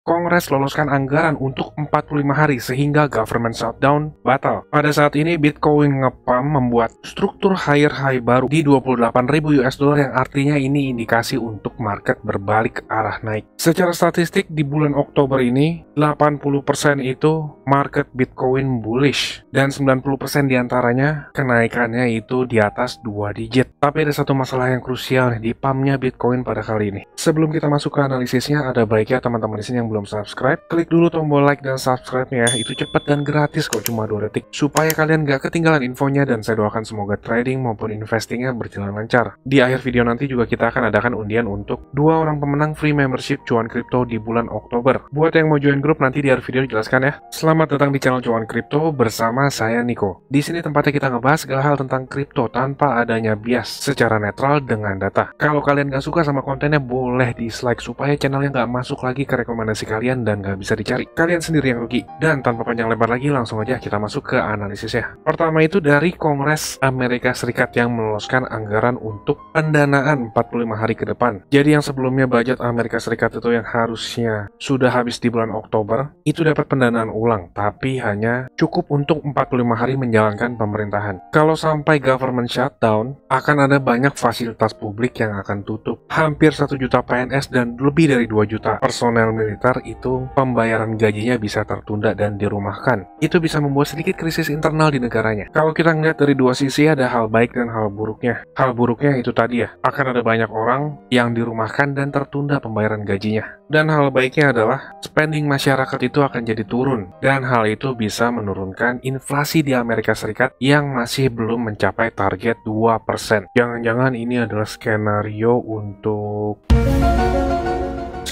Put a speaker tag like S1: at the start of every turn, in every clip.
S1: Kongres loloskan anggaran untuk 45 hari sehingga government shutdown batal. Pada saat ini Bitcoin ngepam membuat struktur higher high baru di 28.000 US dollar yang artinya ini indikasi untuk market berbalik ke arah naik. Secara statistik di bulan Oktober ini 80% itu market Bitcoin bullish dan 90% diantaranya kenaikannya itu di atas 2 digit. Tapi ada satu masalah yang krusial nih di pumpnya Bitcoin pada kali ini. Sebelum kita masuk ke analisisnya, ada baiknya teman-teman di sini yang belum subscribe, klik dulu tombol like dan subscribe-nya ya. Itu cepat dan gratis kok, cuma 2 detik. Supaya kalian gak ketinggalan infonya dan saya doakan semoga trading maupun investingnya berjalan lancar. Di akhir video nanti juga kita akan adakan undian untuk 2 orang pemenang free membership Cuan Kripto di bulan Oktober. Buat yang mau join grup nanti di akhir video dijelaskan ya. Selamat datang di channel Cuan Kripto bersama saya Niko. Di sini tempatnya kita ngebahas segala hal tentang kripto tanpa adanya bias, secara netral dengan data. Kalau kalian gak suka sama kontennya boleh dislike supaya channelnya gak masuk lagi ke rekomendasi kalian dan gak bisa dicari. Kalian sendiri yang rugi. Dan tanpa panjang lebar lagi langsung aja kita masuk ke analisisnya. Pertama itu dari Kongres Amerika Serikat yang meloloskan anggaran untuk pendanaan 45 hari ke depan. Jadi yang sebelumnya budget Amerika Serikat itu yang harusnya sudah habis di bulan Oktober, itu dapat pendanaan ulang, tapi hanya cukup untuk 45 hari menjalankan pemerintahan. Kalau sampai government shutdown, akan ada banyak fasilitas publik yang akan tutup. Hampir 1 juta PNS dan lebih dari 2 juta personel militer itu pembayaran gajinya bisa tertunda dan dirumahkan. Itu bisa membuat sedikit krisis internal di negaranya. Kalau kita ngeliat dari 2 sisi, ada hal baik dan hal buruknya. Hal buruknya itu tadi ya, akan ada banyak orang yang dirumahkan dan tertunda pembayaran gajinya. Dan hal baiknya adalah spending masyarakat itu akan jadi turun. Dan hal itu bisa menurunkan inflasi di Amerika Serikat yang masih belum mencapai target 2%. Jangan-jangan ini adalah skenario untuk...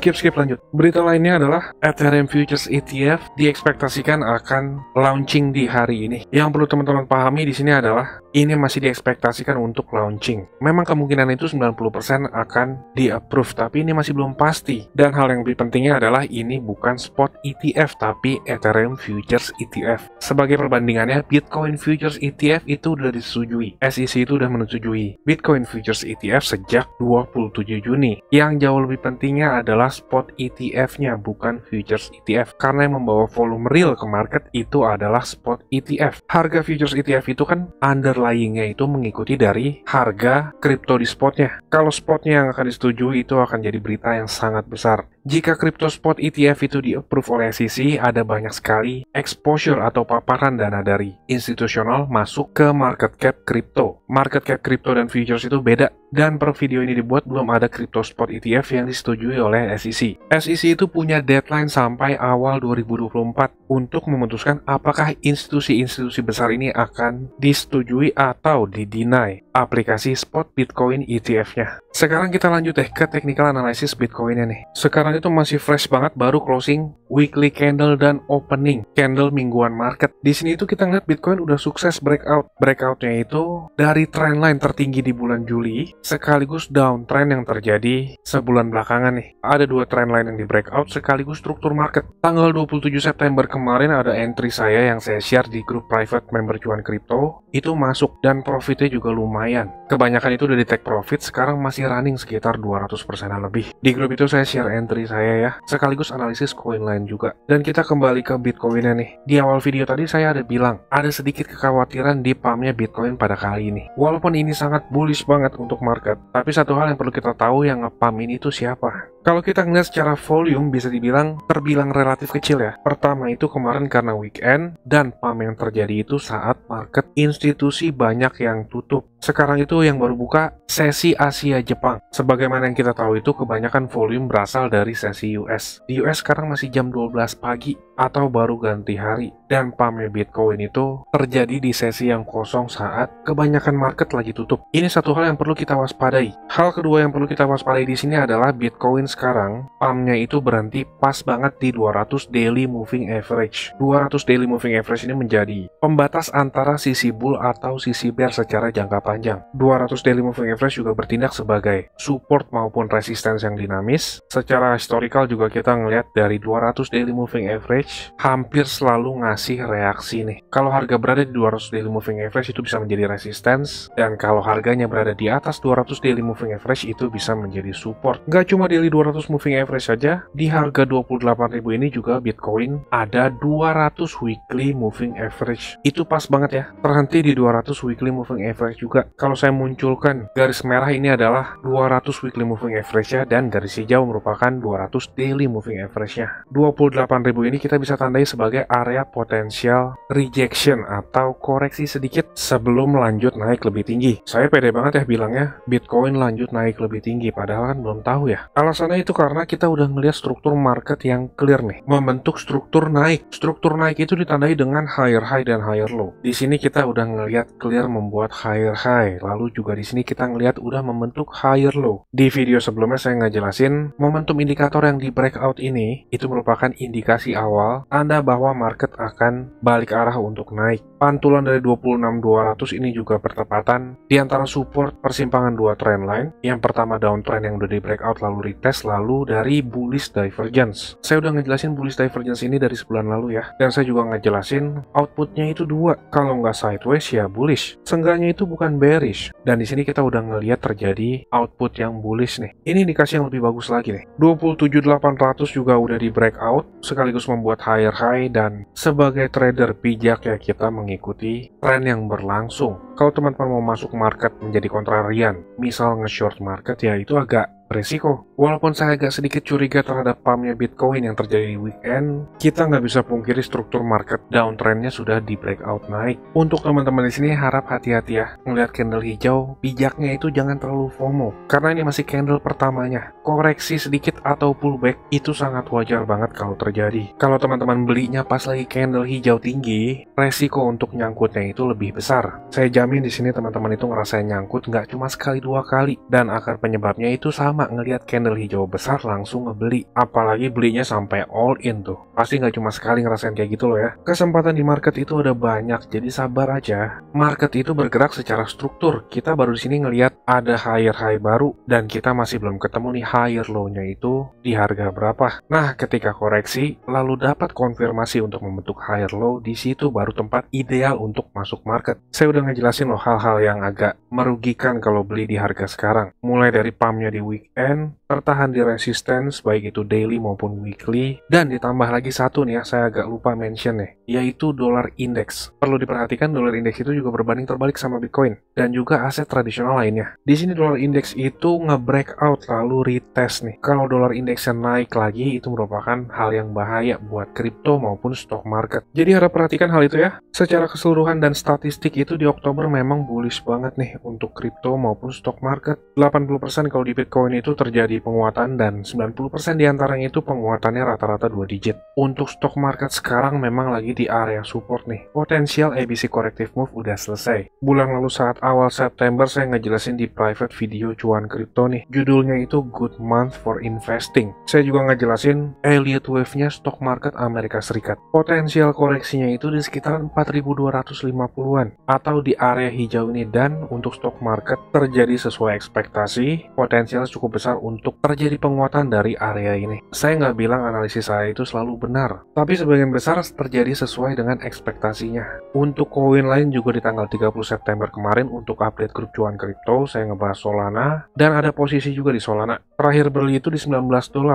S1: Skip lanjut. Berita lainnya adalah Ethereum Futures ETF diekspektasikan akan launching di hari ini. Yang perlu teman-teman pahami di sini adalah ini masih diekspektasikan untuk launching. Memang kemungkinan itu 90% akan di-approve, tapi ini masih belum pasti. Dan hal yang lebih pentingnya adalah ini bukan spot ETF, tapi Ethereum Futures ETF. Sebagai perbandingannya, Bitcoin Futures ETF itu sudah disetujui. SEC itu sudah menyetujui Bitcoin Futures ETF sejak 27 Juni. Yang jauh lebih pentingnya adalah spot ETF-nya, bukan futures ETF. Karena yang membawa volume real ke market itu adalah spot ETF. Harga futures ETF itu kan underlying-nya itu mengikuti dari harga kripto di spotnya. Kalau spotnya yang akan disetujui itu akan jadi berita yang sangat besar. Jika kripto spot ETF itu di-approve oleh SEC, ada banyak sekali exposure atau paparan dana dari institusional masuk ke market cap kripto. Market cap kripto dan futures itu beda. Dan per video ini dibuat belum ada kripto spot ETF yang disetujui oleh SEC. SEC itu punya deadline sampai awal 2024 untuk memutuskan apakah institusi-institusi besar ini akan disetujui atau di-deny aplikasi spot Bitcoin ETF-nya. Sekarang kita lanjut deh ke technical analysis Bitcoin-nya nih. Sekarang itu masih fresh banget, baru closing weekly candle dan opening candle mingguan market. Di sini itu kita ngeliat Bitcoin udah sukses breakout. Breakout-nya itu dari trendline tertinggi di bulan Juli sekaligus downtrend yang terjadi sebulan belakangan nih. Ada 2 trendline yang di breakout sekaligus struktur market. Tanggal 27 September kemarin ada entry saya yang saya share di grup private member Cuan Kripto. Itu masuk dan profitnya juga lumayan. Kebanyakan itu udah di take profit, sekarang masih running sekitar 200%-an lebih. Di grup itu saya share entry saya ya, sekaligus analisis koin lain juga. Dan kita kembali ke Bitcoin-nya nih. Di awal video tadi saya ada bilang, ada sedikit kekhawatiran di pumpnya Bitcoin pada kali ini. Walaupun ini sangat bullish banget untuk market, tapi satu hal yang perlu kita tahu, yang nge-pump ini itu siapa? Kalau kita ngeliat secara volume bisa terbilang relatif kecil ya. Pertama itu kemarin karena weekend, dan pump yang terjadi itu saat market institusi banyak yang tutup. Sekarang itu yang baru buka sesi Asia Jepang. Sebagaimana yang kita tahu itu kebanyakan volume berasal dari sesi US. Di US sekarang masih jam 12 pagi atau baru ganti hari. Dan pumpnya Bitcoin itu terjadi di sesi yang kosong saat kebanyakan market lagi tutup. Ini satu hal yang perlu kita waspadai. Hal kedua yang perlu kita waspadai di sini adalah Bitcoin sekarang pumpnya itu berhenti pas banget di 200 daily moving average. 200 daily moving average ini menjadi pembatas antara sisi bull atau sisi bear secara jangka panjang. 200 daily moving average juga bertindak sebagai support maupun resistance yang dinamis. Secara historical juga kita ngelihat dari 200 daily moving average hampir selalu ngasih ngasih reaksi nih. Kalau harga berada di 200 daily moving average itu bisa menjadi resistance, dan kalau harganya berada di atas 200 daily moving average itu bisa menjadi support. Nggak cuma daily 200 moving average saja, di harga 28.000 ini juga Bitcoin ada 200 weekly moving average. Itu pas banget ya, terhenti di 200 weekly moving average juga. Kalau saya munculkan garis merah ini adalah 200 weekly moving average-nya, dan garis hijau merupakan 200 daily moving average-nya. 28.000 ini kita bisa tandai sebagai area potensial rejection atau koreksi sedikit sebelum lanjut naik lebih tinggi. Saya pede banget ya bilangnya Bitcoin lanjut naik lebih tinggi, padahal kan belum tahu ya. Alasannya itu karena kita udah ngeliat struktur market yang clear nih, membentuk struktur naik. Struktur naik itu ditandai dengan higher high dan higher low. Di sini kita udah ngeliat clear membuat higher high, lalu juga di sini kita ngeliat udah membentuk higher low. Di video sebelumnya saya ngejelasin momentum indikator yang di breakout ini itu merupakan indikasi awal tanda bahwa market akan balik arah untuk naik. Pantulan dari 26.200 ini juga bertepatan di antara support persimpangan dua trendline. Yang pertama downtrend yang udah di breakout lalu retest, lalu dari bullish divergence. Saya udah ngejelasin bullish divergence ini dari sebulan lalu ya, dan saya juga ngejelasin outputnya itu dua. Kalau nggak sideways ya bullish, seenggaknya itu bukan bearish. Dan di sini kita udah ngelihat terjadi output yang bullish nih. Ini indikasi yang lebih bagus lagi nih. 27.800 juga udah di breakout sekaligus membuat higher high, dan sebagai trader bijak ya kita mengikuti tren yang berlangsung. Kalau teman-teman mau masuk market menjadi kontrarian, misal nge-short market, ya itu agak beresiko. Walaupun saya agak sedikit curiga terhadap pumpnya Bitcoin yang terjadi di weekend, kita nggak bisa pungkiri struktur market downtrendnya sudah di breakout naik. Untuk teman-teman di sini harap hati-hati ya, ngelihat candle hijau, bijaknya itu jangan terlalu FOMO, karena ini masih candle pertamanya. Koreksi sedikit atau pullback itu sangat wajar banget kalau terjadi. Kalau teman-teman belinya pas lagi candle hijau tinggi, resiko untuk nyangkutnya itu lebih besar. Saya jamin di sini teman-teman itu ngerasain nyangkut nggak cuma sekali dua kali, dan akar penyebabnya itu sama. Ngelihat candle hijau besar langsung ngebeli, apalagi belinya sampai all in tuh, pasti nggak cuma sekali ngerasain kayak gitu loh ya. Kesempatan di market itu ada banyak, jadi sabar aja. Market itu bergerak secara struktur. Kita baru di sini ngelihat ada higher high baru, dan kita masih belum ketemu nih higher low-nya itu di harga berapa. Nah, ketika koreksi lalu dapat konfirmasi untuk membentuk higher low, di situ baru tempat ideal untuk masuk market. Saya udah ngejelasin loh hal-hal yang agak merugikan kalau beli di harga sekarang, mulai dari pumpnya di weekend, tertahan di resistance baik itu daily maupun weekly, dan ditambah lagi satu nih ya, saya agak lupa mention nih, yaitu dolar index. Perlu diperhatikan dolar index itu juga berbanding terbalik sama Bitcoin dan juga aset tradisional lainnya. Di sini dolar index itu nge-breakout lalu retest nih. Kalau dolar indeksnya naik lagi itu merupakan hal yang bahaya buat kripto maupun stock market. Jadi harap perhatikan hal itu ya. Secara keseluruhan dan statistik itu di Oktober memang bullish banget nih untuk kripto maupun stock market. 80% kalau di Bitcoin itu terjadi penguatan, dan 90% diantaranya itu penguatannya rata-rata 2 digit. Untuk stock market sekarang memang lagi di area support nih. Potensial ABC corrective move udah selesai. Bulan lalu saat awal September saya ngejelasin di private video cuan kripto nih. Judulnya itu Good Month for Investing. Saya juga ngejelasin Elliott Wave-nya stock market Amerika Serikat. Potensial koreksinya itu di sekitar 4.250-an atau di area hijau ini, dan untuk stock market terjadi sesuai ekspektasi, potensial cukup besar untuk terjadi penguatan dari area ini. Saya nggak bilang analisis saya itu selalu benar, tapi sebagian besar terjadi sesuai dengan ekspektasinya. Untuk koin lain juga di tanggal 30 September kemarin untuk update grup cuan kripto, saya ngebahas Solana, dan ada posisi juga di Solana. Terakhir beli itu di $19,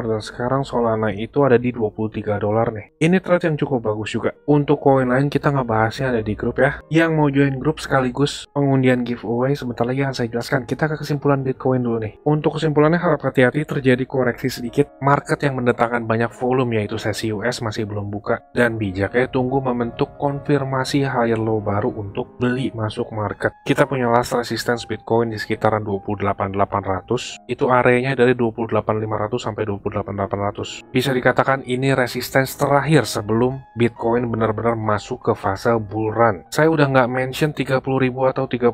S1: dan sekarang Solana itu ada di $23 nih. Ini trade yang cukup bagus juga. Untuk koin lain kita ngebahasnya ada di grup ya. Yang mau join grup sekaligus pengundian giveaway sebentar lagi akan saya jelaskan. Kita ke kesimpulan Bitcoin dulu nih. Untuk kesimpulannya harap hati-hati, terjadi koreksi sedikit. Market yang mendatangkan banyak volume yaitu sesi US masih belum buka, dan bijaknya tunggu membentuk konfirmasi higher low baru untuk beli masuk market. Kita punya last resistance Bitcoin di sekitaran 28.800. Itu areanya dari 28.500 sampai 28.800. Bisa dikatakan ini resistance terakhir sebelum Bitcoin benar-benar masuk ke fase bull run. Saya udah nggak mention 30.000 atau 32.000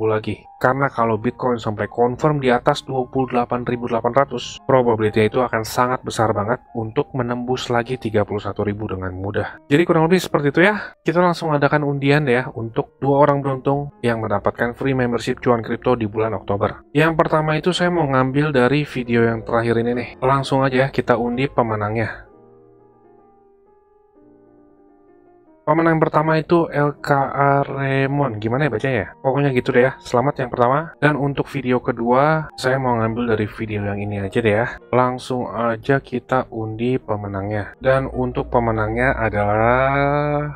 S1: lagi, karena kalau Bitcoin sampai confirm di atas 28.800, probability itu akan sangat besar banget untuk menembus lagi 31.000 dengan mudah. Jadi kurang lebih seperti itu ya. Kita langsung adakan undian ya untuk 2 orang beruntung yang mendapatkan free membership cuan kripto di bulan Oktober. Yang pertama itu saya mau ngambil dari video yang terakhir ini nih. Langsung aja kita undi pemenangnya. Pemenang pertama itu LKA Remon, gimana ya bacanya ya? Pokoknya gitu deh ya, selamat yang pertama. Dan untuk video kedua, saya mau ngambil dari video yang ini aja deh ya. Langsung aja kita undi pemenangnya. Dan untuk pemenangnya adalah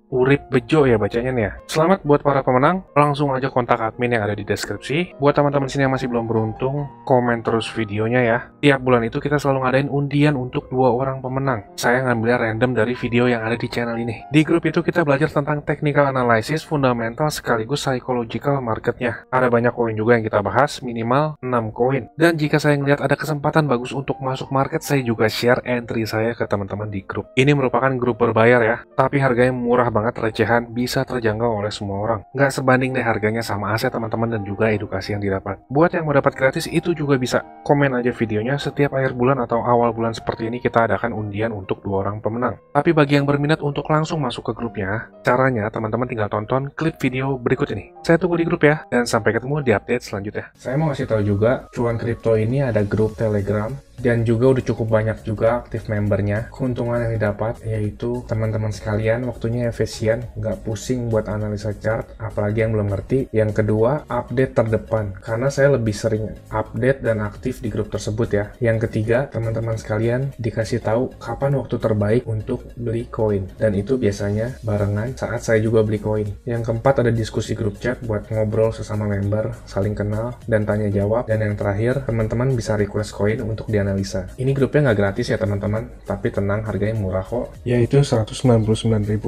S1: Urip Bejo ya bacanya nih ya. Selamat buat para pemenang, langsung aja kontak admin yang ada di deskripsi. Buat teman-teman sini yang masih belum beruntung, komen terus videonya ya. Tiap bulan itu kita selalu ngadain undian untuk 2 orang pemenang. Saya ngambilnya random dari video yang ada di channel ini. Di grup itu kita belajar tentang technical analysis, fundamental sekaligus psychological marketnya. Ada banyak koin juga yang kita bahas, minimal 6 koin. Dan jika saya ngelihat ada kesempatan bagus untuk masuk market, saya juga share entry saya ke teman-teman di grup. Ini merupakan grup berbayar ya, tapi harganya murah banget, recehan, bisa terjangkau oleh semua orang. Nggak sebanding deh harganya sama aset teman-teman dan juga edukasi yang didapat. Buat yang mau dapat gratis itu juga bisa. Komen aja videonya, setiap akhir bulan atau awal bulan seperti ini kita adakan undian untuk 2 orang pemenang. Tapi bagi yang berminat untuk langsung masuk ke grupnya, caranya teman-teman tinggal tonton klip video berikut ini. Saya tunggu di grup ya, dan sampai ketemu di update selanjutnya. Saya mau kasih tahu juga, Cuan Kripto ini ada grup Telegram, dan juga udah cukup banyak juga aktif membernya. Keuntungan yang didapat yaitu teman-teman sekalian waktunya efisien, nggak pusing buat analisa chart, apalagi yang belum ngerti. Yang kedua, update terdepan, karena saya lebih sering update dan aktif di grup tersebut ya. Yang ketiga, teman-teman sekalian dikasih tahu kapan waktu terbaik untuk beli koin, dan itu biasanya barengan saat saya juga beli koin. Yang keempat, ada diskusi grup chat buat ngobrol sesama member, saling kenal dan tanya jawab. Dan yang terakhir, teman-teman bisa request koin untuk dianalisa. Ini grupnya nggak gratis ya teman-teman, tapi tenang, harganya murah kok, yaitu Rp199.000.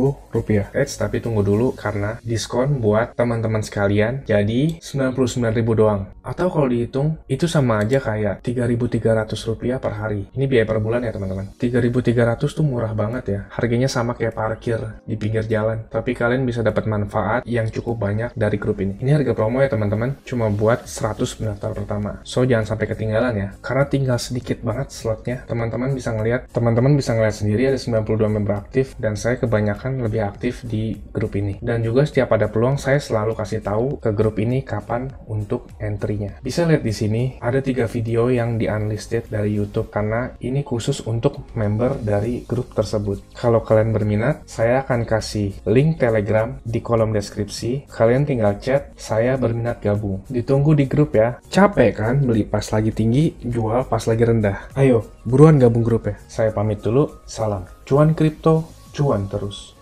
S1: Tapi tunggu dulu karena diskon buat teman-teman sekalian, jadi Rp99.000 doang. Atau kalau dihitung, itu sama aja kayak Rp3.300 per hari. Ini biaya per bulan ya teman-teman. Rp3.300 tuh murah banget ya. Harganya sama kayak parkir di pinggir jalan. Tapi kalian bisa dapat manfaat yang cukup banyak dari grup ini. Ini harga promo ya teman-teman, cuma buat 100 pendaftar pertama. So jangan sampai ketinggalan ya, karena tinggal sedikit banget slotnya. Teman-teman bisa ngelihat sendiri ada 92 member aktif, dan saya kebanyakan lebih aktif di grup ini. Dan juga setiap ada peluang saya selalu kasih tahu ke grup ini kapan untuk entry-nya. Bisa lihat di sini ada 3 video yang di unlisted dari YouTube, karena ini khusus untuk member dari grup tersebut. Kalau kalian berminat, saya akan kasih link Telegram di kolom deskripsi. Kalian tinggal chat, saya berminat gabung. Ditunggu di grup ya. Capek kan beli pas lagi tinggi, jual pas lagi rendah? Ayo, buruan gabung grup ya. Saya pamit dulu, salam. Cuan kripto, cuan terus.